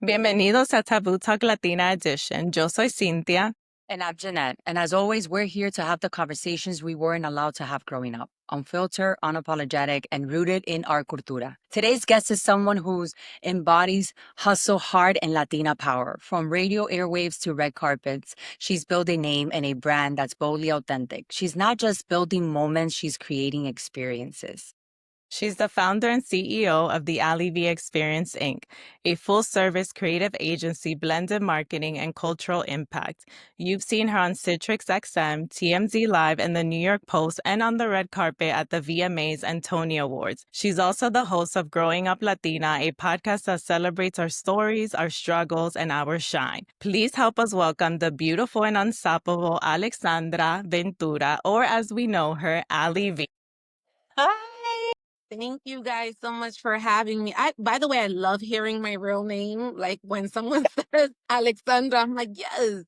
Bienvenidos a Taboo Talk Latina Edition. Yo soy Cynthia. And I'm Jeanette. And as always, we're here to have the conversations we weren't allowed to have growing up. Unfiltered, unapologetic, and rooted in our cultura. Today's guest is someone who embodies hustle hard and Latina power. From radio airwaves to red carpets, she's built a name and a brand that's boldly authentic. She's not just building moments, she's creating experiences. She's the founder and CEO of the Aliv Experience Inc., a full-service creative agency blending marketing and cultural impact. You've seen her on Citrix XM, TMZ Live, and the New York Post, and on the red carpet at the VMAs and Tony Awards. She's also the host of Growing Up Latina, a podcast that celebrates our stories, our struggles, and our shine. Please help us welcome the beautiful and unstoppable Alexandra Ventura, or as we know her, Aliv. Hi. Thank you guys so much for having me. By the way, I love hearing my real name. Like when someone says Alexandra, I'm like, yes.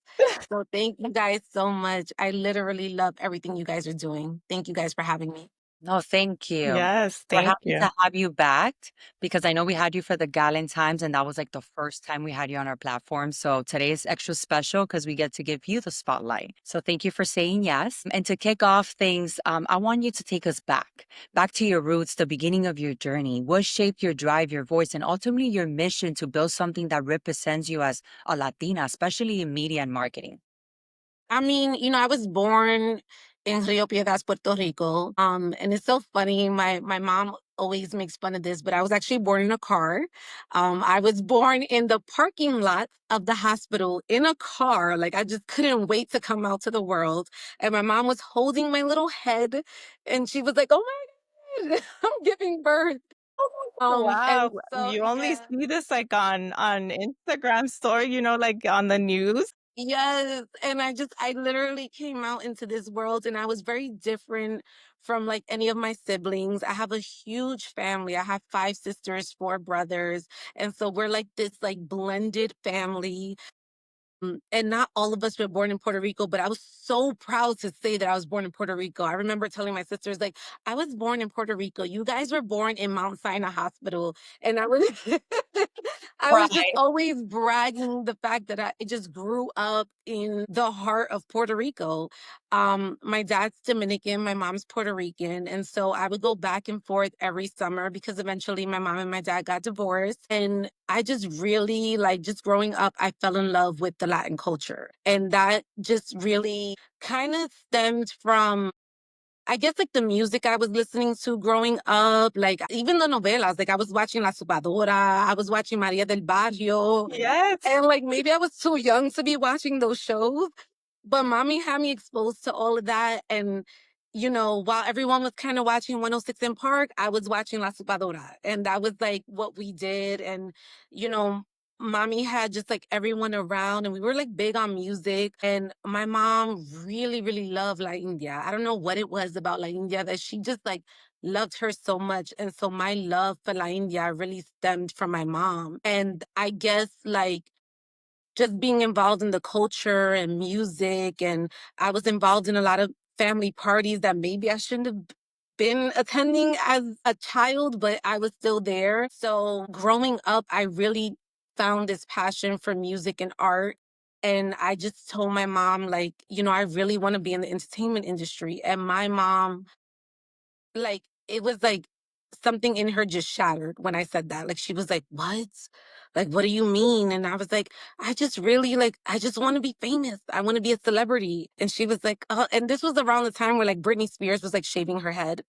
So thank you guys so much. I literally love everything you guys are doing. Thank you guys for having me. No, thank you. Yes, We're thank happy you. to have you back because I know we had you for the Galentine's and that was like the first time we had you on our platform. So today is extra special because we get to give you the spotlight. So thank you for saying yes. And to kick off things, I want you to take us back to your roots, the beginning of your journey. What shaped your drive, your voice, and ultimately your mission to build something that represents you as a Latina, especially in media and marketing? I mean, I was born in Rio Piedras, Puerto Rico. And it's so funny. My mom always makes fun of this, but I was actually born in a car. I was born in the parking lot of the hospital in a car. Like I just couldn't wait to come out to the world. And my mom was holding my little head, and she was like, "Oh my God, I'm giving birth." Wow, And so you only yeah. see this like on Instagram story, like on the news. Yes, and I literally came out into this world and I was very different from like any of my siblings. I have a huge family. I have 5 sisters, 4 brothers, and so we're like this like blended family. And not all of us were born in Puerto Rico, but I was so proud to say that I was born in Puerto Rico. I remember telling my sisters, like, I was born in Puerto Rico. You guys were born in Mount Sinai Hospital. And I was I was just Right. always bragging the fact that I just grew up in the heart of Puerto Rico. My dad's Dominican, my mom's Puerto Rican. And so I would go back and forth every summer because eventually my mom and my dad got divorced. And I just really like just growing up, I fell in love with the Latin culture. And that just really kind of stemmed from I guess like the music I was listening to growing up, like even the novelas, like I was watching La Subadora, I was watching Maria del Barrio, Yes. and like maybe I was too young to be watching those shows, but mommy had me exposed to all of that. And, while everyone was kind of watching 106 in Park, I was watching La Supadora. And that was like what we did. And, you know, mommy had just like everyone around and we were like big on music. And my mom really, really loved La India. I don't know what it was about La India that she just like loved her so much. And so my love for La India really stemmed from my mom. And I guess like just being involved in the culture and music. And I was involved in a lot of family parties that maybe I shouldn't have been attending as a child, but I was still there. So growing up, I really found this passion for music and art. And I just told my mom, like, I really want to be in the entertainment industry. And my mom, like, it was like something in her just shattered when I said that. Like, she was like, "What? Like, what do you mean?" And I was like, "I just really, like, I just want to be famous. I want to be a celebrity." And she was like, and this was around the time where, like, Britney Spears was, like, shaving her head.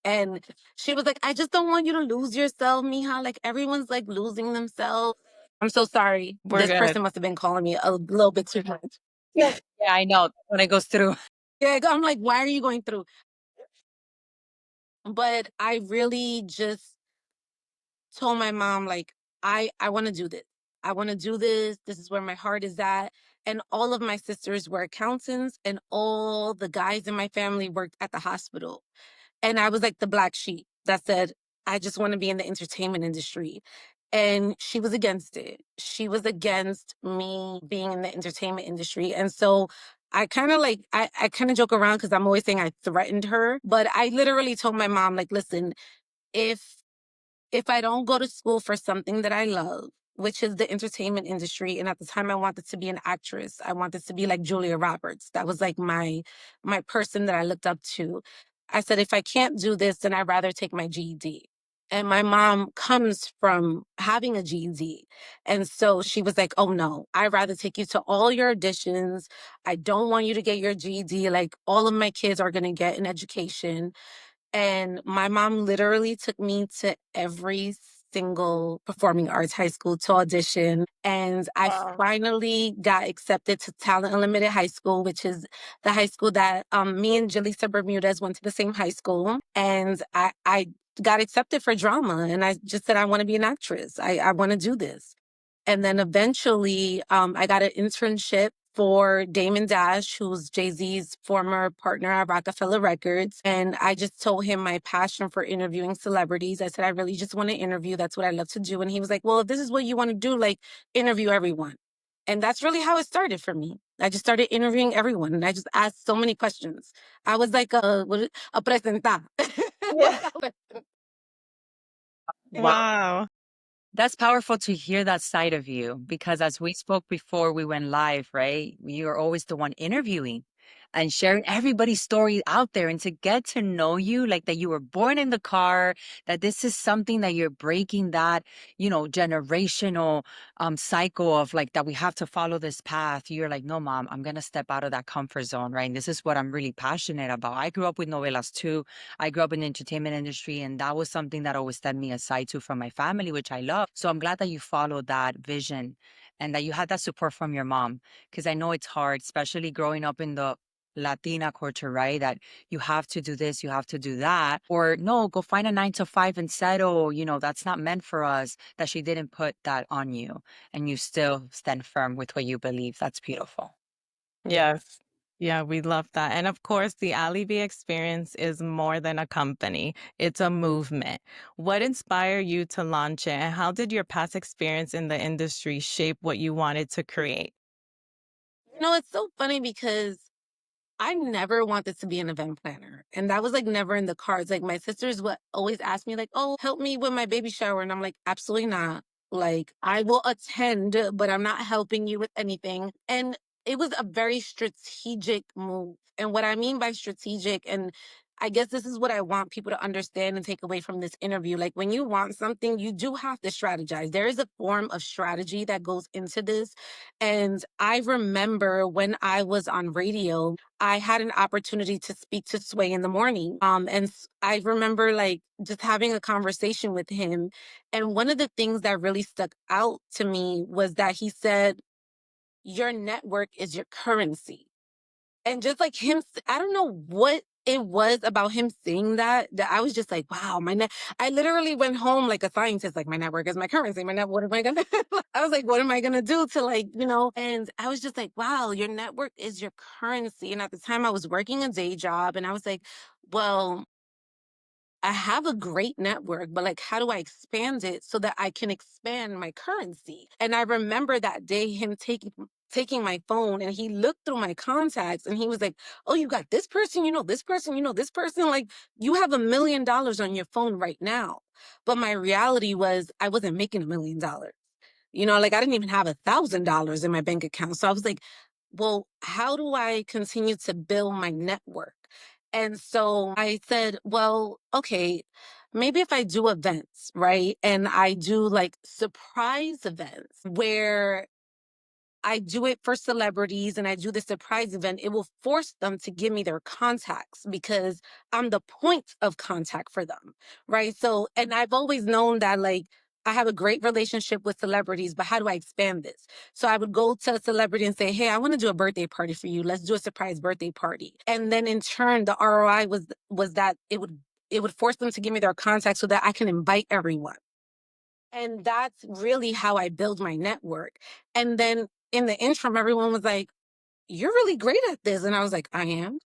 And she was like, "I just don't want you to lose yourself, mija. Like, everyone's, like, losing themselves." I'm so sorry. We're This good. person must have been calling me a little bit too much. Yeah, I know when it goes through. Yeah, I'm like, "Why are you going through?" But I really just told my mom, like, I want to do this. I want to do this. This is where my heart is at. And all of my sisters were accountants and all the guys in my family worked at the hospital. And I was like the black sheep that said, I just want to be in the entertainment industry. And she was against it. She was against me being in the entertainment industry. And so I kind of like, I kind of joke around because I'm always saying I threatened her. But I literally told my mom, like, listen, if I don't go to school for something that I love, which is the entertainment industry. And at the time I wanted to be an actress. I wanted to be like Julia Roberts. That was like my person that I looked up to. I said, if I can't do this, then I'd rather take my GED. And my mom comes from having a GED. And so she was like, oh no, I'd rather take you to all your auditions. I don't want you to get your GED. Like all of my kids are going to get an education. And my mom literally took me to every single performing arts high school to audition. And I finally got accepted to Talent Unlimited High School, which is the high school that me and Jaleesa Bermudez went to the same high school. And I got accepted for drama. And I just said, I want to be an actress. I want to do this. And then eventually, I got an internship for Damon Dash, who's Jay-Z's former partner at Rockefeller Records. And I just told him my passion for interviewing celebrities. I said, I really just want to interview. That's what I love to do. And he was like, well, if this is what you want to do, like interview everyone. And that's really how it started for me. I just started interviewing everyone and I just asked so many questions. I was like a presenta. Yeah. Wow. Wow. That's powerful to hear that side of you because as we spoke before we went live, right? You're always the one interviewing and sharing everybody's story out there and to get to know you like that you were born in the car, that this is something that you're breaking that, generational cycle of like that we have to follow this path. You're like, no, mom, I'm going to step out of that comfort zone, right? And this is what I'm really passionate about. I grew up with novelas too. I grew up in the entertainment industry, and that was something that always set me aside too from my family, which I love. So I'm glad that you followed that vision and that you had that support from your mom, because I know it's hard, especially growing up in the Latina culture, right? That you have to do this, you have to do that, or no, go find a 9 to 5 and settle. That's not meant for us. That she didn't put that on you, and you still stand firm with what you believe. That's beautiful. Yes. Yeah, we love that. And of course, the Aliv experience is more than a company, it's a movement. What inspired you to launch it, and how did your past experience in the industry shape what you wanted to create? It's so funny because I never wanted to be an event planner. And that was like never in the cards. Like my sisters would always ask me, like, oh, help me with my baby shower. And I'm like, absolutely not. Like, I will attend, but I'm not helping you with anything. And it was a very strategic move. And what I mean by strategic, and I guess this is what I want people to understand and take away from this interview. Like, when you want something, you do have to strategize. There is a form of strategy that goes into this. And I remember when I was on radio, I had an opportunity to speak to Sway in the morning. I remember like just having a conversation with him. And one of the things that really stuck out to me was that he said, your network is your currency. And just like him, I don't know what it was about him saying that I was just like, wow, I literally went home like a scientist, like my network is my currency. What am I gonna I was like, what am I gonna do to and I was just like, wow, your network is your currency. And at the time I was working a day job and I was like, well, I have a great network, but like, how do I expand it so that I can expand my currency? And I remember that day him taking my phone and he looked through my contacts and he was like, oh, you got this person, this person, this person. Like, you have $1 million on your phone right now. But my reality was I wasn't making $1 million. Like I didn't even have $1,000 in my bank account. So I was like, well, how do I continue to build my network? And so I said, well, okay, maybe if I do events, right? And I do like surprise events where I do it for celebrities and I do the surprise event, it will force them to give me their contacts because I'm the point of contact for them. Right. So, and I've always known that like I have a great relationship with celebrities, but how do I expand this? So I would go to a celebrity and say, hey, I want to do a birthday party for you. Let's do a surprise birthday party. And then in turn, the ROI was that it would force them to give me their contacts so that I can invite everyone. And that's really how I build my network. And then in the interim, everyone was like, you're really great at this. And I was like, I am.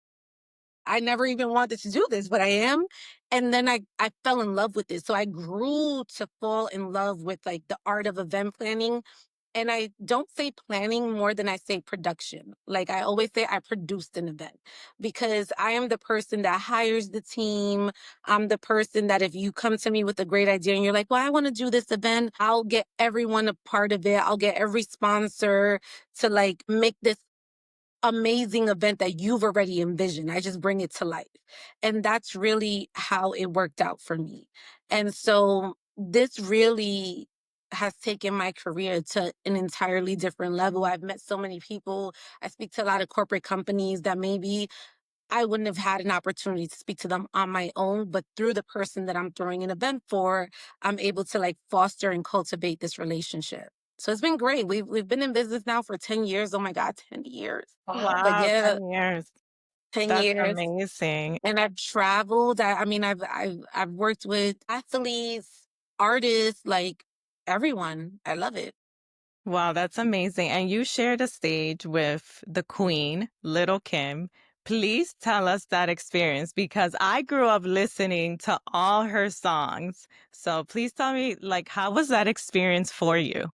I never even wanted to do this, but I am. And then I fell in love with it. So I grew to fall in love with like the art of event planning. And I don't say planning more than I say production. Like I always say, I produced an event because I am the person that hires the team. I'm the person that if you come to me with a great idea and you're like, well, I want to do this event, I'll get everyone a part of it. I'll get every sponsor to like make this amazing event that you've already envisioned. I just bring it to life. And that's really how it worked out for me. And so this really has taken my career to an entirely different level. I've met so many people. I speak to a lot of corporate companies that maybe I wouldn't have had an opportunity to speak to them on my own, but through the person that I'm throwing an event for, I'm able to like foster and cultivate this relationship. So it's been great. We've been in business now for 10 years. Oh my God, 10 years. But Wow, yeah, 10 years. 10 That's years. amazing. And I've traveled. I mean, I've worked with athletes, artists, like everyone. I love it. Wow, that's amazing. And you shared a stage with the queen, Little Kim. Please tell us that experience because I grew up listening to all her songs. So please tell me, like, how was that experience for you?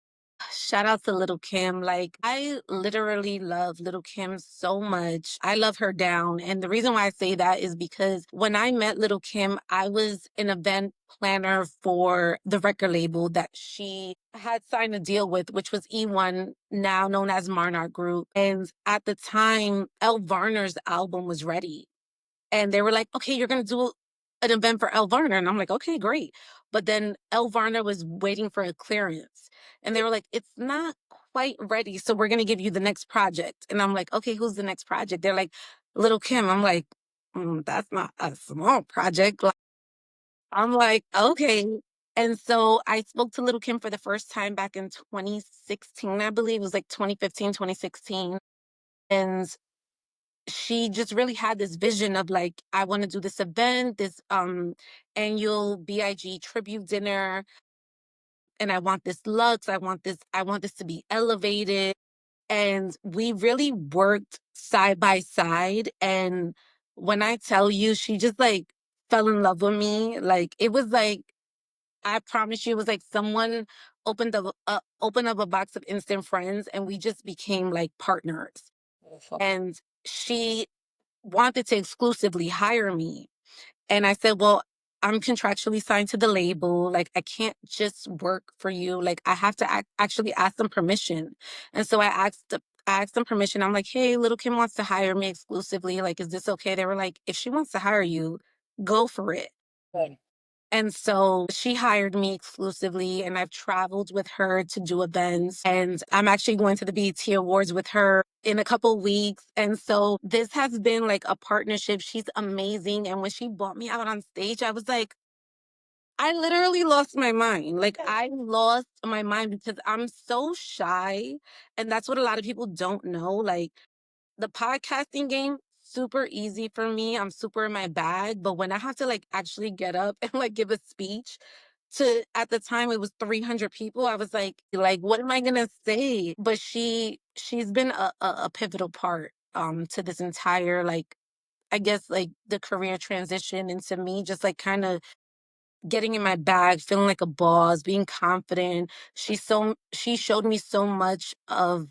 Shout out to Little Kim. Like, I literally love Little Kim so much. I love her down. And the reason why I say that is because when I met Little Kim, I was an event planner for the record label that she had signed a deal with, which was E1, now known as Marnar Group. And at the time, Elle Varner's album was ready. And they were like, okay, you're going to do an event for Elle Varner. And I'm like, okay, great. But then Elle Varner was waiting for a clearance. And they were like, it's not quite ready. So we're going to give you the next project. And I'm like, okay, who's the next project? They're like, Little Kim. I'm like, that's not a small project. Like, I'm like, okay. And so I spoke to Little Kim for the first time back in 2016, I believe. It was like 2015, 2016. And she just really had this vision of like, I want to do this event, this annual BIG tribute dinner, and I want this lux, I want this to be elevated. And we really worked side by side. And when I tell you, she just like fell in love with me. Like it was like, I promise you, it was like someone opened up a box of instant friends and we just became like partners. Beautiful. And she wanted to exclusively hire me. And I said, well, I'm contractually signed to the label. Like, I can't just work for you. Like, I have to actually ask them permission. And so I asked them permission. I'm like, hey, Little Kim wants to hire me exclusively. Like, is this okay? They were like, if she wants to hire you, go for it. Good. And so she hired me exclusively, and I've traveled with her to do events. And I'm actually going to the BET Awards with her in a couple weeks. And so this has been like a partnership. She's amazing. And when she brought me out on stage, I was like, I literally lost my mind. Like, I lost my mind because I'm so shy. And that's what a lot of people don't know. Like, the podcasting game, super easy for me. I'm super in my bag. But when I have to like actually get up and like give a speech to at the time it was 300 people, I was like, what am I gonna say? But she's been a pivotal part to this entire like I guess like the career transition into me just like kind of getting in my bag, feeling like a boss, being confident. She showed me so much of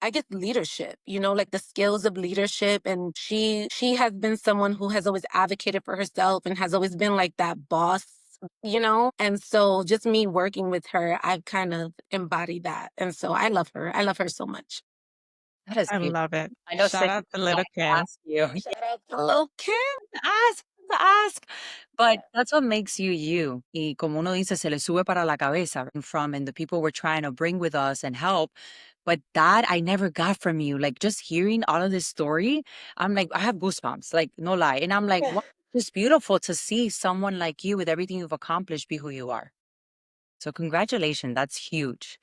I guess leadership, you know, like the skills of leadership. And she has been someone who has always advocated for herself and has always been like that boss, you know? And so just me working with her, I've kind of embodied that. And so I love her. I love her so much. That is I beautiful. love it. I know Shout Cynthia out to was dying Little to Kim. ask you. Shout out to Lil Kim. Ask, ask. But that's what makes you you. Y como uno dice, se le sube para la cabeza from and the people we're trying to bring with us and help. But that I never got from you. Like just hearing all of this story, I'm like, I have goosebumps, like no lie. And I'm like, wow, it's beautiful to see someone like you with everything you've accomplished be who you are. So congratulations. That's huge.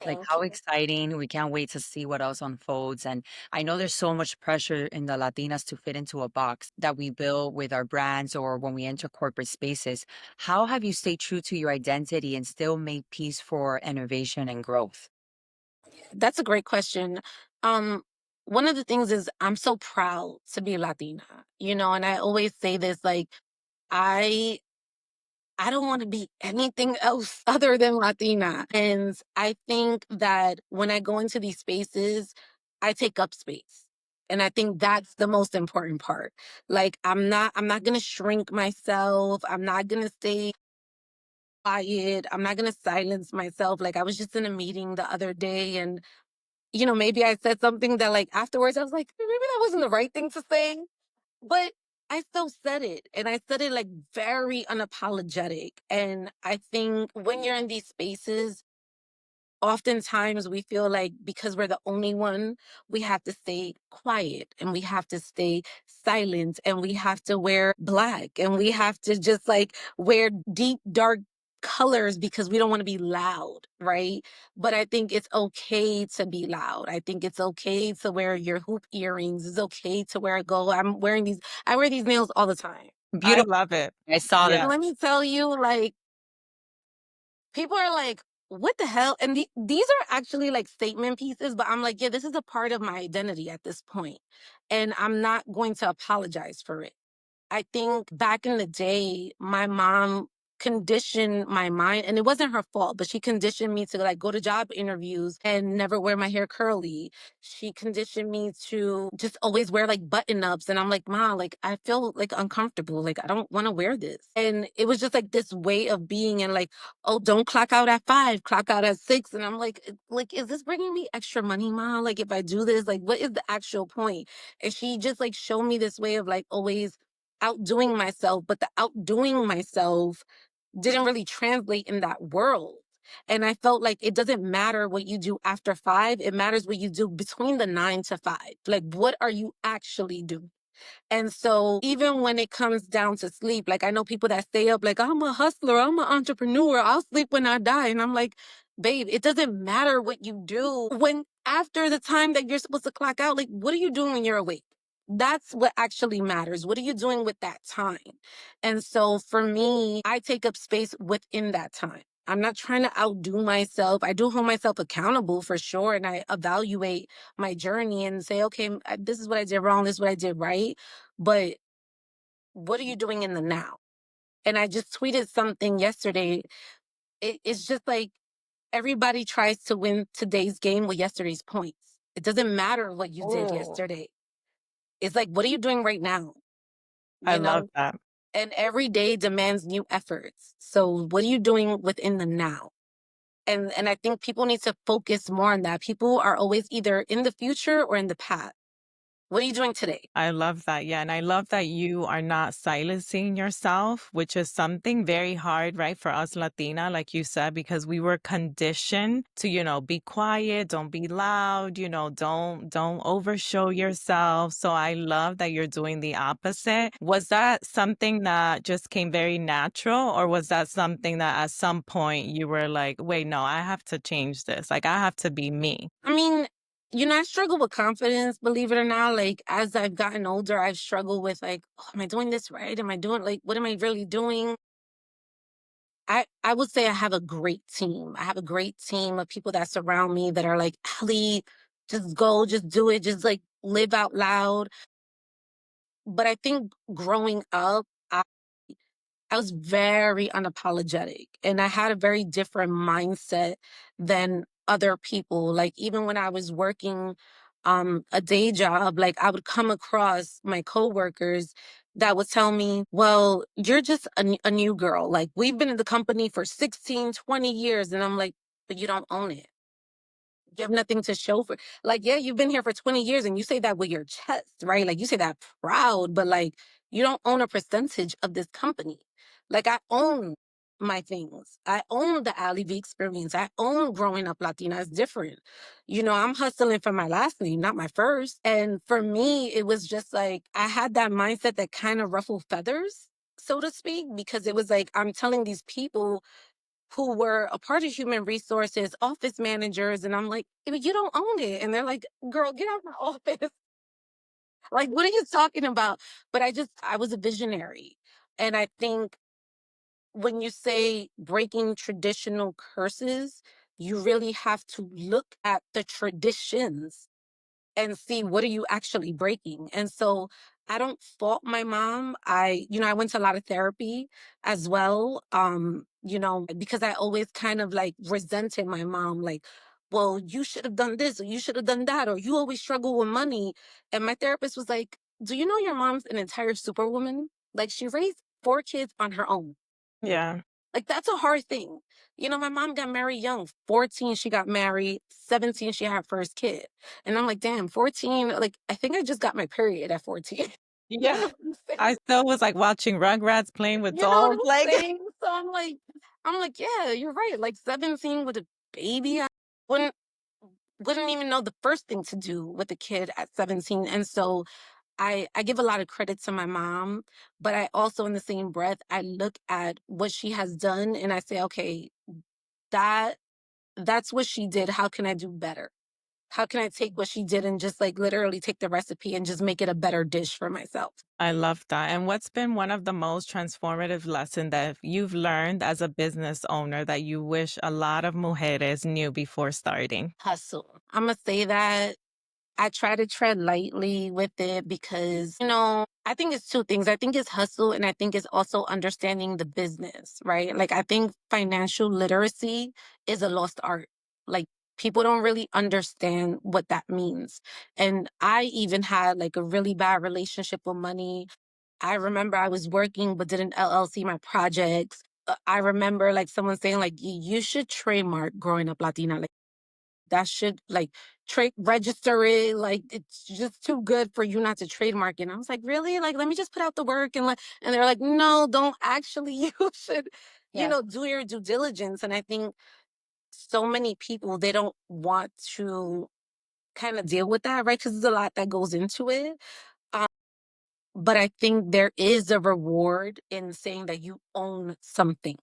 Like Thank how you. exciting. We can't wait to see what else unfolds. And I know there's so much pressure in the Latinas to fit into a box that we build with our brands or when we enter corporate spaces. How have you stayed true to your identity and still made peace for innovation and growth? That's a great question. Um, One of the things is I'm so proud to be Latina, you know, and I always say this like I I don't want to be anything else other than Latina. And I think that when I go into these spaces, I take up space. And I think that's the most important part. Like I'm not gonna shrink myself. I'm not gonna stay quiet. I'm not gonna silence myself. Like I was just in a meeting the other day and maybe I said something that like afterwards I was like, maybe that wasn't the right thing to say. But I still said it. And I said it like very unapologetic. And I think when you're in these spaces, oftentimes we feel like because we're the only one, we have to stay quiet and we have to stay silent and we have to wear black and we have to just like wear deep, dark colors because we don't want to be loud, right? But I think it's okay to be loud. I think it's okay to wear your hoop earrings. It's okay to wear a gold. I wear these nails all the time. I Beautiful. love it. I saw Yeah. them. Let me tell you, like, people are like, what the hell? And these are actually like statement pieces, but I'm like, yeah, this is a part of my identity at this point, and I'm not going to apologize for it. I think back in the day, my mom conditioned my mind, and it wasn't her fault, but she conditioned me to like go to job interviews and never wear my hair curly. She conditioned me to just always wear like button ups. And I'm like, Mom, like I feel like uncomfortable. Like I don't want to wear this. And it was just like this way of being and like, oh, don't clock out at 5, clock out at 6. And I'm like, is this bringing me extra money, Mom? Like if I do this, like what is the actual point? And she just like showed me this way of like always outdoing myself, but the outdoing myself didn't really translate in that world. And I felt like it doesn't matter what you do after 5, it matters what you do between the 9 to 5. Like, what are you actually doing? And so even when it comes down to sleep, like I know people that stay up like, I'm a hustler, I'm an entrepreneur, I'll sleep when I die. And I'm like, babe, it doesn't matter what you do. When after the time that you're supposed to clock out, like what are you doing when you're awake? That's what actually matters. What are you doing with that time? And so for me, I take up space within that time. I'm not trying to outdo myself. I do hold myself accountable for sure. And I evaluate my journey and say, okay, this is what I did wrong. This is what I did right. But what are you doing in the now? And I just tweeted something yesterday. It's just like everybody tries to win today's game with yesterday's points. It doesn't matter what you did yesterday. It's like, what are you doing right now? I You love know? that. And every day demands new efforts. So what are you doing within the now? And I think people need to focus more on that. People are always either in the future or in the past. What are you doing today? I love that. Yeah. And I love that you are not silencing yourself, which is something very hard, right, for us Latina, like you said, because we were conditioned to, be quiet, don't be loud, don't overshow yourself. So I love that you're doing the opposite. Was that something that just came very natural, or was that something that at some point you were like, wait, no, I have to change this. Like I have to be me? I mean, I struggle with confidence, believe it or not. Like, as I've gotten older, I've struggled with, like, oh, am I doing this right? Am I doing, like, what am I really doing? I would say I have a great team. I have a great team of people that surround me that are like, Ali, just go, just do it, just like live out loud. But I think growing up, I was very unapologetic and I had a very different mindset than other people. Like even when I was working a day job, like I would come across my coworkers that would tell me, well, you're just a new girl. Like we've been in the company for 16, 20 years. And I'm like, but you don't own it. You have nothing to show for. Like, yeah, you've been here for 20 years and you say that with your chest, right? Like you say that proud, but like you don't own a percentage of this company. Like I own my things. I own the Aliv experience. I own growing up Latina. It's different. I'm hustling for my last name, not my first. And for me, it was just like I had that mindset that kind of ruffled feathers, so to speak, because it was like I'm telling these people who were a part of human resources, office managers. And I'm like, you don't own it. And they're like, girl, get out of my office. Like, what are you talking about? But I was a visionary. And I think when you say breaking traditional curses, you really have to look at the traditions and see what are you actually breaking. And so I don't fault my mom. I went to a lot of therapy as well. Because I always kind of like resented my mom, like, well, you should have done this or you should have done that, or you always struggle with money. And my therapist was like, do you know your mom's an entire superwoman? Like, she raised 4 kids on her own. Yeah. Like, that's a hard thing. My mom got married young. 14, she got married. 17, she had her first kid. And I'm like, damn, 14, like, I think I just got my period at 14. You Yeah. know what I'm saying? I still was, like, watching Rugrats, playing with You know what dolls, I'm like saying? So I'm like, yeah, you're right. Like, 17 with a baby, I wouldn't wouldn't even know the first thing to do with a kid at 17. And so I give a lot of credit to my mom, but I also, in the same breath, I look at what she has done and I say, okay, that that's what she did. How can I do better? How can I take what she did and just like literally take the recipe and just make it a better dish for myself? I love that. And what's been one of the most transformative lesson that you've learned as a business owner that you wish a lot of mujeres knew before starting? Hustle. I'm gonna say that I try to tread lightly with it because, I think it's two things. I think it's hustle and I think it's also understanding the business, right? Like, I think financial literacy is a lost art. Like, people don't really understand what that means. And I even had like a really bad relationship with money. I remember I was working but didn't LLC my projects. I remember like someone saying like you should trademark growing up Latina. Like, that should like trade register it. Like, it's just too good for you not to trademark it. And I was like, really? Like, let me just put out the work and they're like, no, don't actually. You should, Yeah. do your due diligence. And I think so many people they don't want to kind of deal with that, right? Because there's a lot that goes into it. Um, but I think there is a reward in saying that you own something.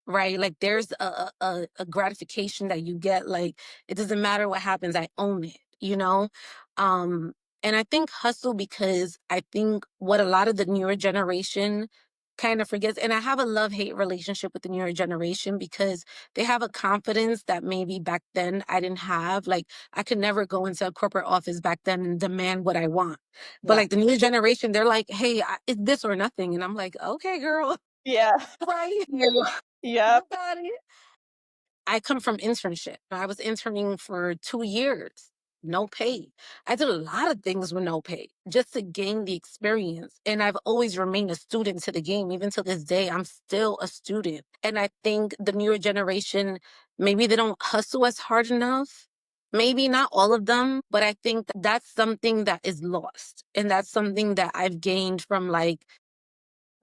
Right? Like, there's a gratification that you get, like, it doesn't matter what happens, I own it, you know? Um, and I think hustle because I think what a lot of the newer generation kind of forgets, and I have a love-hate relationship with the newer generation because they have a confidence that maybe back then I didn't have. Like, I could never go into a corporate office back then and demand what I want. But Yeah. like the new generation, they're like, hey, it's this or nothing. And I'm like, okay, girl, Yeah. right? Yep. You got it. I come from internship. I was interning for 2 years, no pay. I did a lot of things with no pay just to gain the experience. And I've always remained a student to the game. Even to this day, I'm still a student. And I think the newer generation, maybe they don't hustle as hard enough. Maybe not all of them, but I think that's something that is lost. And that's something that I've gained from like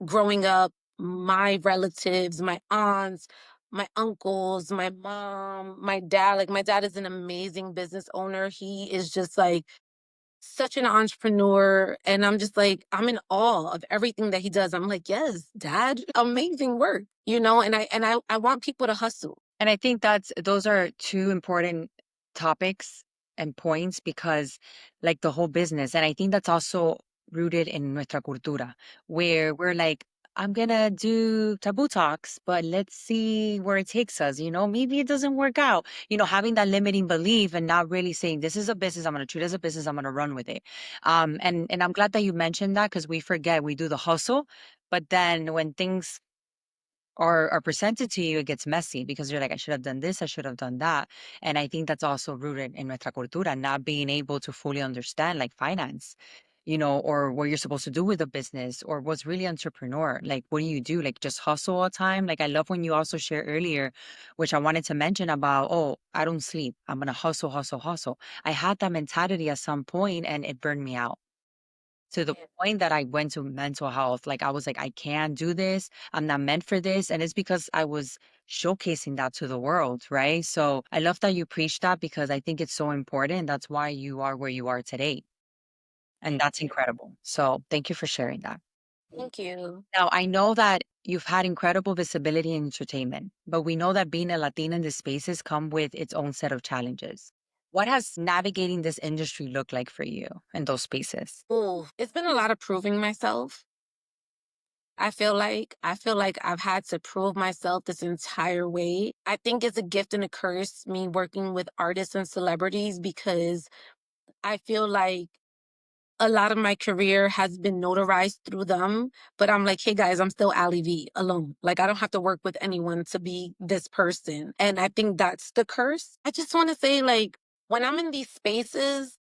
growing up, my relatives, my aunts, my uncles, my mom, my dad. Like, my dad is an amazing business owner. He is just like such an entrepreneur. And I'm just like, I'm in awe of everything that he does. I'm like, yes, dad, amazing work, and I want people to hustle. And I think those are two important topics and points because like the whole business. And I think that's also rooted in nuestra cultura, where we're like, I'm gonna do taboo talks, but let's see where it takes us. Maybe it doesn't work out. Having that limiting belief and not really saying this is a business, I'm gonna treat it as a business, I'm gonna run with it. And I'm glad that you mentioned that because we forget we do the hustle, but then when things are presented to you, it gets messy because you're like, I should have done this, I should have done that. And I think that's also rooted in nuestra cultura, not being able to fully understand like finance, or what you're supposed to do with a business or what's really entrepreneur. Like, what do you do? Like, just hustle all the time? Like, I love when you also share earlier, which I wanted to mention about, oh, I don't sleep. I'm going to hustle, hustle, hustle. I had that mentality at some point and it burned me out to the point that I went to mental health. Like I was like, I can't do this. I'm not meant for this. And it's because I was showcasing that to the world, right? So I love that you preach that because I think it's so important. That's why you are where you are today. And that's incredible. So thank you for sharing that. Thank you. Now, I know that you've had incredible visibility in entertainment, but we know that being a Latina in these spaces come with its own set of challenges. What has navigating this industry looked like for you in those spaces? Oh, it's been a lot of proving myself. I feel like I've had to prove myself this entire way. I think it's a gift and a curse me working with artists and celebrities because I feel like a lot of my career has been notarized through them, but I'm like, hey guys, I'm still Aliv alone. Like, I don't have to work with anyone to be this person. And I think that's the curse. I just want to say, like, when I'm in these spaces,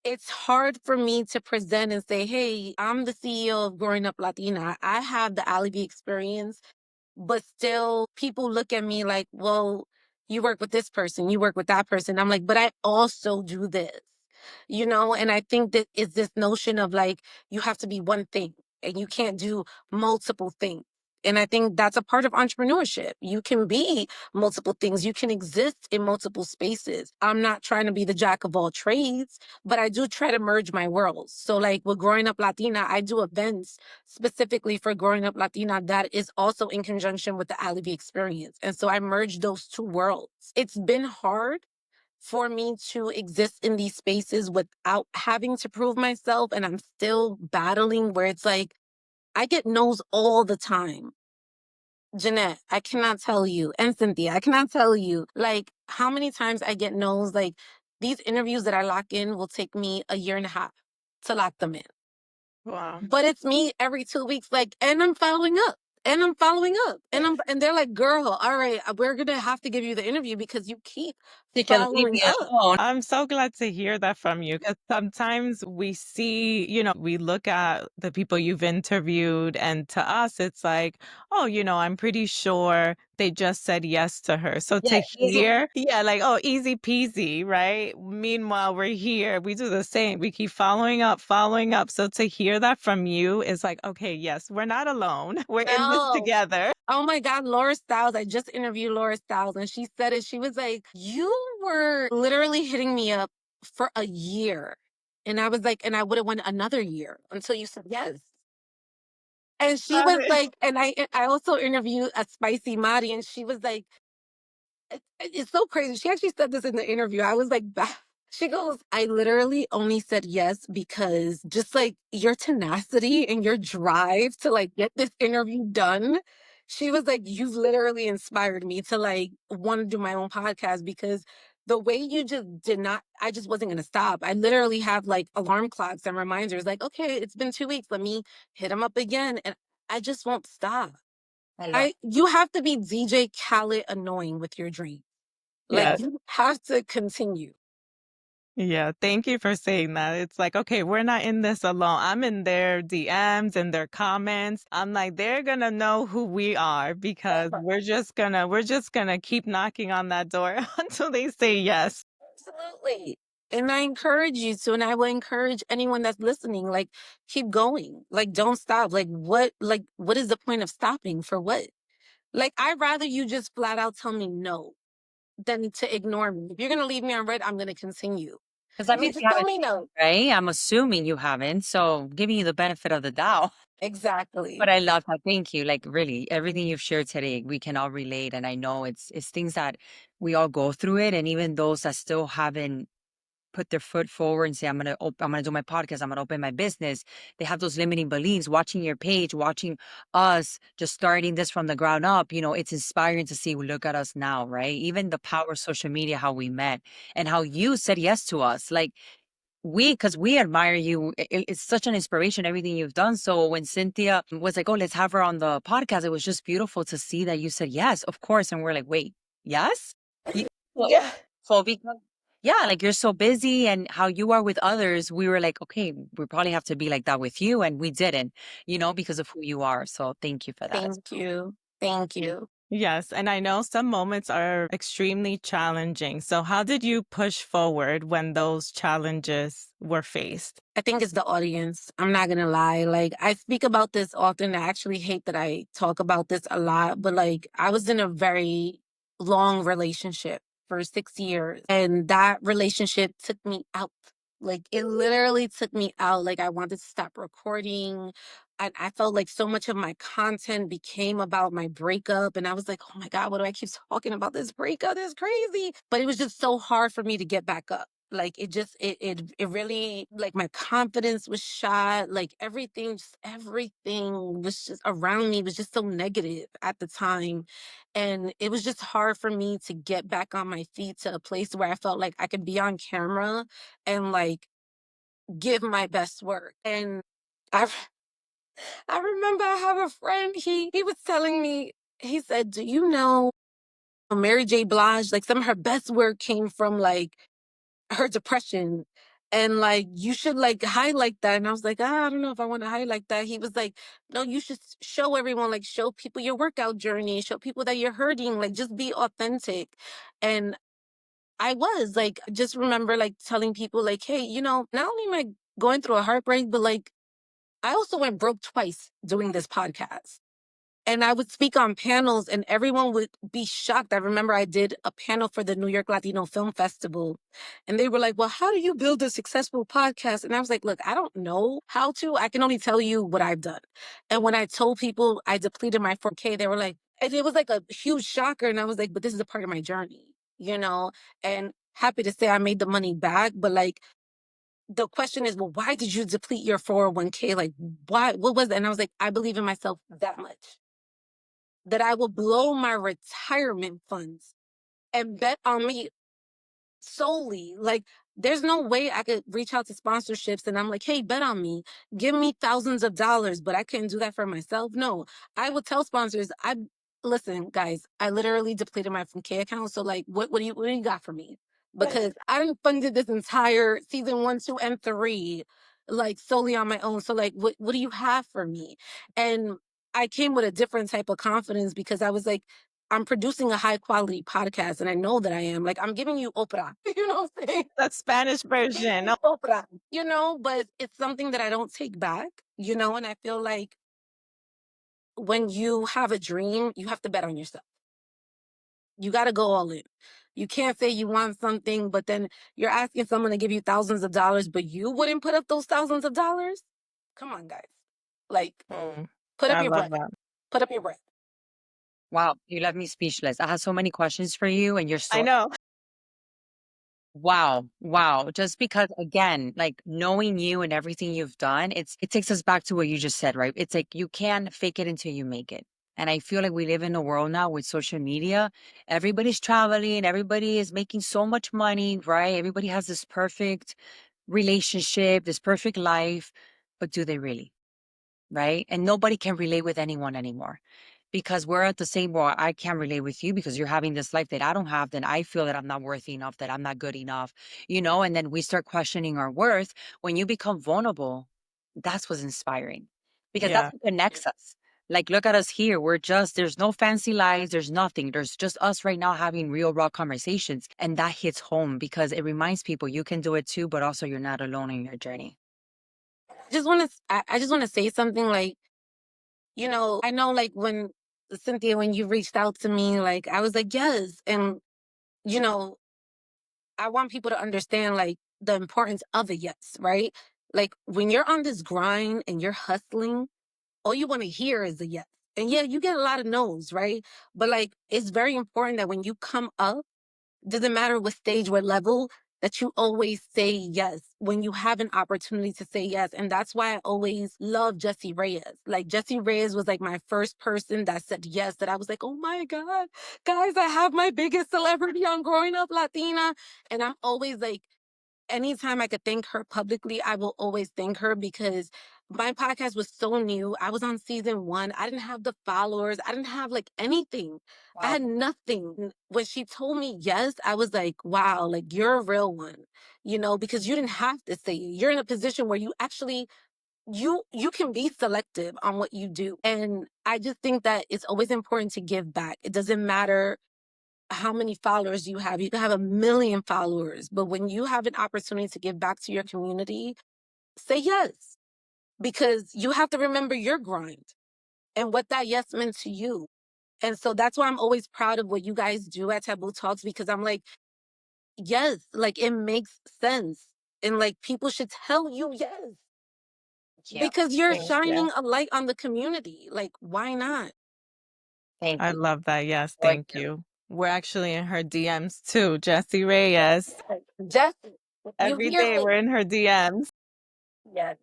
it's hard for me to present and say, hey, I'm the CEO of Growing Up Latina. I have the Aliv experience, but still people look at me like, well, you work with this person, you work with that person. I'm like, but I also do this, you know? And I think that it's this notion of like, you have to be one thing and you can't do multiple things. And I think that's a part of entrepreneurship. You can be multiple things. You can exist in multiple spaces. I'm not trying to be the jack of all trades, but I do try to merge my worlds. So like with Growing Up Latina, I do events specifically for Growing Up Latina that is also in conjunction with the Aliv experience. And so I merged those two worlds. It's been hard for me to exist in these spaces without having to prove myself. And I'm still battling where it's like, I get no's all the time. Jeanette, I cannot tell you, and Cynthia, I cannot tell you, like, how many times I get no's. Like, these interviews that I lock in will take me a year and a half to lock them in. Wow. But it's me every 2 weeks, like, and I'm following up. And I'm following up. And they're like, girl, all right, we're gonna have to give you the interview because you keep You can leave following me up. alone. I'm so glad to hear that from you because sometimes we see, we look at the people you've interviewed, and to us, it's like, oh, I'm pretty sure they just said yes to her. So Yeah, to easy. hear, yeah, like, oh, easy peasy, right? Meanwhile, we're here, we do the same. We keep following up, following up. So to hear that from you is like, okay, yes, we're not alone. We're in this No. together. Oh my God, Laura Stiles. I just interviewed Laura Stiles and she said it. She was like, you were literally hitting me up for a year. And I was like, and I would have went another year until you said yes. And she Love was it. like, and I also interviewed a spicy Madi, and she was like, it's so crazy. She actually said this in the interview. I was like, she goes, I literally only said yes because just like your tenacity and your drive to like get this interview done. She was like, you've literally inspired me to like want to do my own podcast because the way you just did not, I just wasn't going to stop. I literally have like alarm clocks and reminders like, okay, it's been 2 weeks. Let me hit him up again. And I just won't stop. I love You have to be DJ Khaled annoying with your dream. Like Yes. you have to continue. Yeah, thank you for saying that. It's like, okay, we're not in this alone. I'm in their DMs and their comments. I'm like, they're gonna know who we are because we're just gonna keep knocking on that door until they say yes. Absolutely. And I encourage you to, and I will encourage anyone that's listening, like, keep going. Like, don't stop. What is the point of stopping for what? Like, I'd rather you just flat out tell me no than to ignore me. If you're gonna leave me on red, I'm gonna continue. because that So means just you tell haven't me seen no. it, right? I'm assuming you haven't, so giving you the benefit of the doubt. But Exactly. I love that. Thank you. Like really, everything you've shared today, we can all relate. And I know it's things that we all go through it. And even those that still haven't put their foot forward and say, I'm gonna do my podcast, I'm gonna open my business. They have those limiting beliefs. Watching your page, watching us just starting this from the ground up, it's inspiring to see look at us now, right? Even the power of social media, how we met and how you said yes to us. Like because we admire you. It's such an inspiration, everything you've done. So when Cynthia was like, oh, let's have her on the podcast, it was just beautiful to see that you said yes, of course. And we're like, wait, yes? You- Well, Yeah. so because, yeah, like you're so busy and how you are with others, we were like, okay, we probably have to be like that with you. And we didn't, because of who you are. So thank you for that. Thank you. Thank you. Yes, and I know some moments are extremely challenging. So how did you push forward when those challenges were faced? I think it's the audience. I'm not gonna lie. Like I speak about this often. I actually hate that I talk about this a lot, but like I was in a very long relationship for 6 years, and that relationship took me out. Like it literally took me out. Like I wanted to stop recording. And I felt like so much of my content became about my breakup. And I was like, oh my God, what do I keep talking about this breakup? This is crazy. But it was just so hard for me to get back up. Like it really, like my confidence was shot. Like everything was just around me was just so negative at the time. And it was just hard for me to get back on my feet to a place where I felt like I could be on camera and like give my best work. And I I remember I have a friend, he was telling me, he said, "Do you know Mary J. Blige, like some of her best work came from like her depression. And like you should like highlight that." And I was like, I don't know if I want to highlight that. He was like, no, you should show everyone, like show people your workout journey, show people that you're hurting, like just be authentic. And I was like, just remember like telling people like, hey, not only am I going through a heartbreak, but like I also went broke twice doing this podcast. And I would speak on panels and everyone would be shocked. I remember I did a panel for the New York Latino Film Festival. And they were like, well, how do you build a successful podcast? And I was like, look, I don't know how to. I can only tell you what I've done. And when I told people I depleted my 4K, they were like, and it was like a huge shocker. And I was like, but this is a part of my journey, And happy to say I made the money back. But like, the question is, well, why did you deplete your 401k? Like, why? What was it? And I was like, I believe in myself that much that I will blow my retirement funds and bet on me solely. Like, there's no way I could reach out to sponsorships and I'm like, hey, bet on me, give me thousands of dollars, but I couldn't do that for myself. No, I would tell sponsors, listen, guys, I literally depleted my 4K account. So like, what do you got for me? Because I done funded this entire season 1, 2, and 3, like solely on my own. So like, what do you have for me? And I came with a different type of confidence because I was like, I'm producing a high quality podcast and I know that I am. Like, I'm giving you Oprah, you know what I'm saying? The Spanish version. Oprah, but it's something that I don't take back, and I feel like when you have a dream, you have to bet on yourself. You got to go all in. You can't say you want something, but then you're asking someone to give you thousands of dollars, but you wouldn't put up those thousands of dollars? Come on, guys. Like, put up I your love breath. that. Put up your breath. Wow, you left me speechless. I have so many questions for you and your I story. know. Wow, wow. Just because again, like knowing you and everything you've done, it takes us back to what you just said, right? It's like you can fake it until you make it. And I feel like we live in a world now with social media. Everybody's traveling, everybody is making so much money, right? Everybody has this perfect relationship, this perfect life, but do they really? Right? And nobody can relate with anyone anymore because we're at the same, well, I can't relate with you because you're having this life that I don't have. Then I feel that I'm not worthy enough, that I'm not good enough, and then we start questioning our worth. When you become vulnerable, that's what's inspiring because that's Yeah. what connects us. Like, look at us here. There's no fancy lights, there's nothing. There's just us right now having real, raw conversations. And that hits home because it reminds people you can do it too, but also you're not alone in your journey. I just want to say something like, I know like when Cynthia, when you reached out to me, like I was like, yes. And, you know, I want people to understand like the importance of a yes, right? Like when you're on this grind and you're hustling, all you want to hear is a yes. And yeah, you get a lot of no's, right? But like it's very important that when you come up, doesn't matter what stage, what level, that you always say yes when you have an opportunity to say yes. And that's why I always love Jessie Reyes. Like Jessie Reyes was like my first person that said yes, that I was like, oh my God, guys, I have my biggest celebrity on Growing Up Latina. And I'm always like, anytime I could thank her publicly, I will always thank her because my podcast was so new. I was on season 1. I didn't have the followers. I didn't have like anything. I Wow. had nothing. When she told me yes, I was like, wow, like you're a real one, because you didn't have to say it. You're in a position where you actually you can be selective on what you do. And I just think that it's always important to give back. It doesn't matter how many followers you have. You can have 1 million followers, but when you have an opportunity to give back to your community, say yes, because you have to remember your grind and what that yes meant to you. And so that's why I'm always proud of what you guys do at Taboo Talks, because I'm like, yes, like it makes sense. And like people should tell you yes, Yeah. because you're Thank shining a light on the community. Like, why not? thank I you. love that. Yes, Gorgeous. thank you. We're actually in her DMs too, Jessie Reyes. Just, you Every hear day me? we're in her DMs. Yes,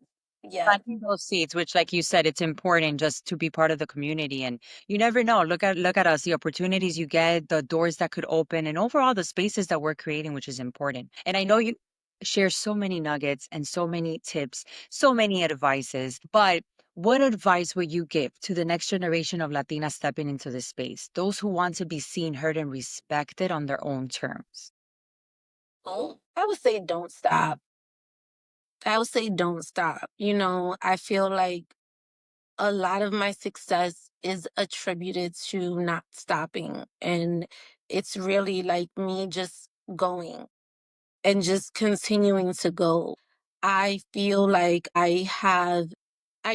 yes. Planting those seeds, which like you said, it's important just to be part of the community. And you never know. Look at us, the opportunities you get, the doors that could open, and overall the spaces that we're creating, which is important. And I know you shares so many nuggets and so many tips, so many advices. But what advice would you give to the next generation of Latinas stepping into this space? Those who want to be seen, heard, and respected on their own terms. Oh, I would say don't stop. I would say don't stop. I feel like a lot of my success is attributed to not stopping. And it's really like me just going and just continuing to go. I feel like I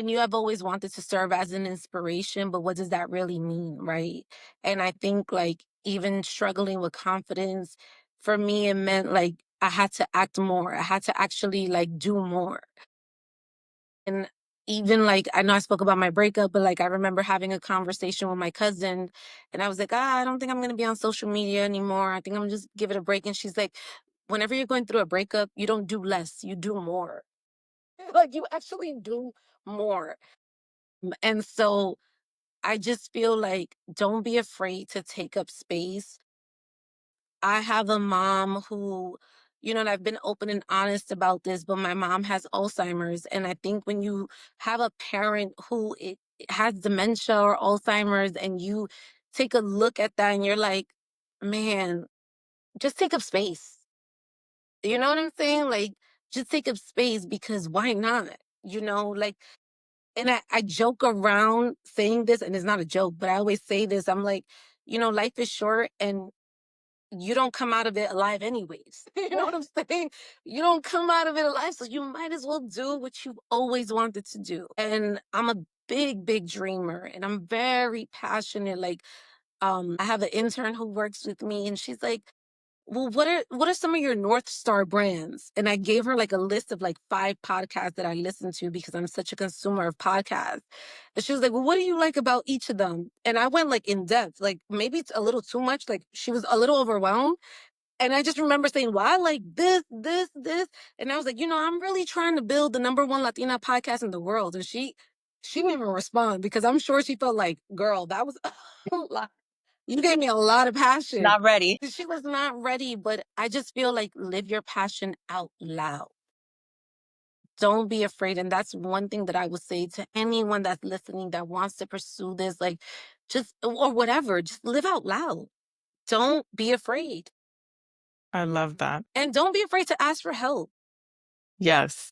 knew I've always wanted to serve as an inspiration, but what does that really mean, right? And I think like even struggling with confidence, for me, it meant like I had to act more. I had to actually like do more. And even like I know I spoke about my breakup, but like I remember having a conversation with my cousin and I was like, I don't think I'm gonna be on social media anymore. I think I'm just give it a break. And she's like, whenever you're going through a breakup, you don't do less, you do more. Like you actually do more. And so I just feel like don't be afraid to take up space. I have a mom who, and I've been open and honest about this, but my mom has Alzheimer's. And I think when you have a parent who has dementia or Alzheimer's and you take a look at that and you're like, man, just take up space. You know what I'm saying? Like, just take up space because why not? Like, and I joke around saying this, and it's not a joke, but I always say this. I'm like, life is short and you don't come out of it alive anyways. You know what I'm saying? You don't come out of it alive. So you might as well do what you've always wanted to do. And I'm a big, big dreamer and I'm very passionate. Like, I have an intern who works with me and she's like, well, what are some of your North Star brands? And I gave her like a list of like 5 podcasts that I listen to because I'm such a consumer of podcasts. And she was like, well, what do you like about each of them? And I went like in depth, like maybe it's a little too much. Like she was a little overwhelmed. And I just remember saying, well, I like this, this, this. And I was like, I'm really trying to build the #1 Latina podcast in the world. And she didn't even respond because I'm sure she felt like, girl, that was a lot. You gave me a lot of passion. Not ready. She was not ready, but I just feel like live your passion out loud. Don't be afraid. And that's one thing that I would say to anyone that's listening that wants to pursue this, like just, or whatever, just live out loud. Don't be afraid. I love that. And don't be afraid to ask for help. Yes.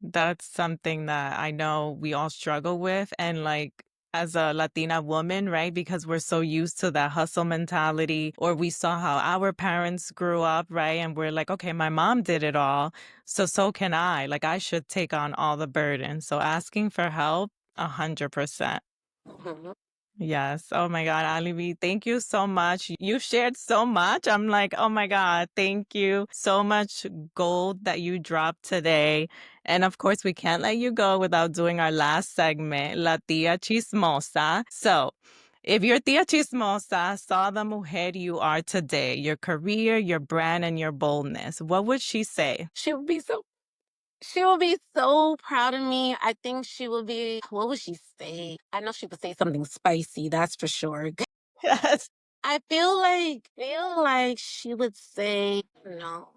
That's something that I know we all struggle with. And like, as a Latina woman, right? Because we're so used to that hustle mentality, or we saw how our parents grew up, right? And we're like, okay, my mom did it all. So can I. Like, I should take on all the burden. So asking for help, 100%. Mhm. Yes. Oh my God, Aliv, thank you so much. You shared so much. I'm like, oh my God, thank you. So much gold that you dropped today. And of course, we can't let you go without doing our last segment, La Tia Chismosa. So, if your Tia Chismosa saw the mujer you are today, your career, your brand, and your boldness, what would she say? She will be so proud of me. I think she will be, what would she say? I know she would say something spicy, that's for sure. Yes. I feel like she would say, no.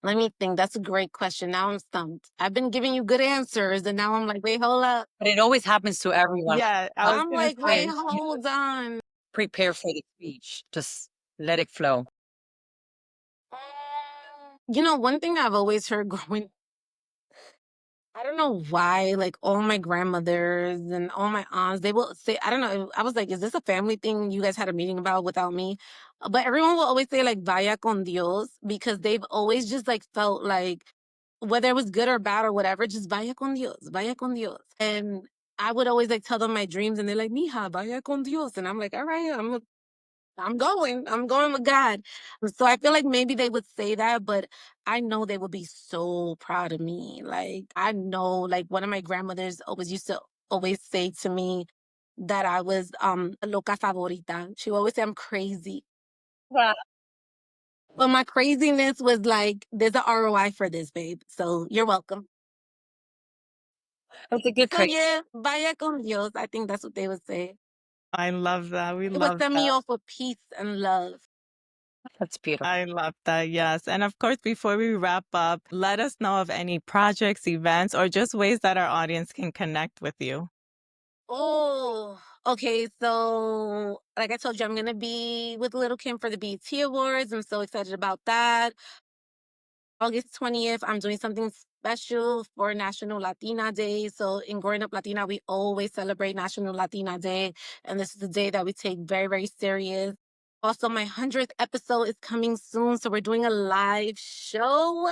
Let me think. That's a great question. Now I'm stumped. I've been giving you good answers, and now I'm like, wait, hold up. But it always happens to everyone. Yeah, I was I'm going to like, wait, say. hold on. Prepare for the speech. Just let it flow. One thing I've always heard growing, I don't know why, like all my grandmothers and all my aunts, they will say, I don't know. I was like, is this a family thing you guys had a meeting about without me? But everyone will always say like, vaya con Dios, because they've always just like felt like, whether it was good or bad or whatever, just vaya con Dios, vaya con Dios. And I would always like tell them my dreams and they're like, mija, vaya con Dios. And I'm like, all right, I'm going with God. So I feel like maybe they would say that, but I know they would be so proud of me. Like, I know, like, one of my grandmothers always used to always say to me that I was a loca favorita. She would always say I'm crazy. Wow. But my craziness was like, there's an ROI for this, babe. So you're welcome. That's a good So crazy. yeah, vaya con Dios. I think that's what they would say. I love that. We It would love send me that. off with peace and love. That's beautiful. I love that. Yes. And of course, before we wrap up, let us know of any projects, events, or just ways that our audience can connect with you. Oh, okay. So, like I told you, I'm gonna be with Lil Kim for the BET Awards. I'm so excited about that. August 20th, I'm doing something special for National Latina Day. So, in Growing Up Latina, we always celebrate National Latina Day, and this is a day that we take very, very serious. Also, my 100th episode is coming soon, so we're doing a live show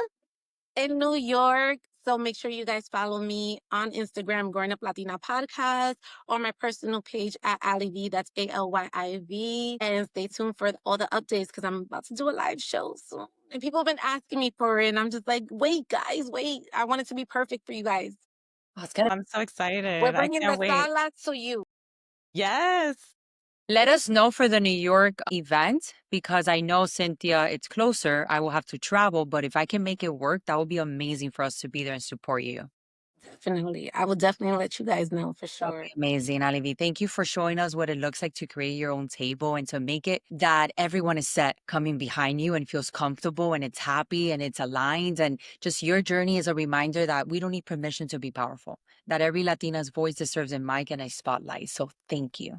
in New York. So make sure you guys follow me on Instagram, Growing Up Latina Podcast, or my personal page at Aliv, that's Alyiv. And stay tuned for all the updates because I'm about to do a live show soon. And people have been asking me for it, and I'm just like, wait, guys, wait. I want it to be perfect for you guys. Oh, it's gonna I'm so We're excited. I bringing the can't wait. salas to you. Yes. let us know for the New York event because I know Cynthia, it's closer. I will have to travel, but if I can make it work, that would be amazing for us to be there and support you. Definitely. I will definitely let you guys know for That'd sure. be amazing, Alivi. Thank you for showing us what it looks like to create your own table and to make it that everyone is set coming behind you and feels comfortable and it's happy and it's aligned. And just your journey is a reminder that we don't need permission to be powerful, that every Latina's voice deserves a mic and a spotlight. So thank you.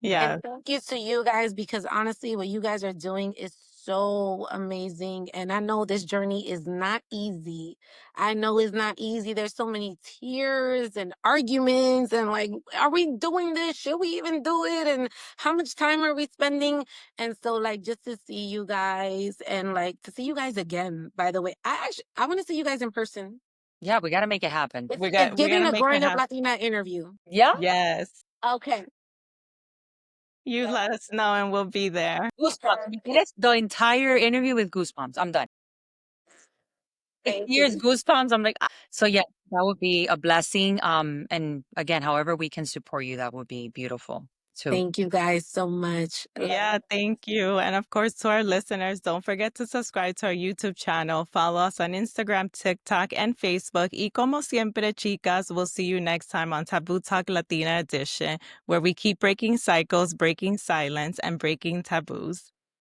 Yeah. And thank you to you guys because honestly, what you guys are doing is so amazing. And I know this journey is not easy. I know it's not easy. There's so many tears and arguments and like, are we doing this? Should we even do it? And how much time are we spending? And so like just to see you guys and like to see you guys again, by the way. I want to see you guys in person. Yeah, we got to make it happen. It's We're giving gonna a make it growing up happen. Latina interview. Yeah. Yes. Okay. You let us know and we'll be there. Goosebumps. We finished the entire interview with goosebumps. I'm done. Thank Tears, you. goosebumps. I'm like, ah. So yeah, that would be a blessing. And again, however we can support you, that would be beautiful too. Thank you guys so much. Yeah, thank you. And of course, to our listeners, don't forget to subscribe to our YouTube channel. Follow us on Instagram, TikTok, and Facebook. Y como siempre, chicas, we'll see you next time on Taboo Talk Latina Edition, where we keep breaking cycles, breaking silence, and breaking taboos.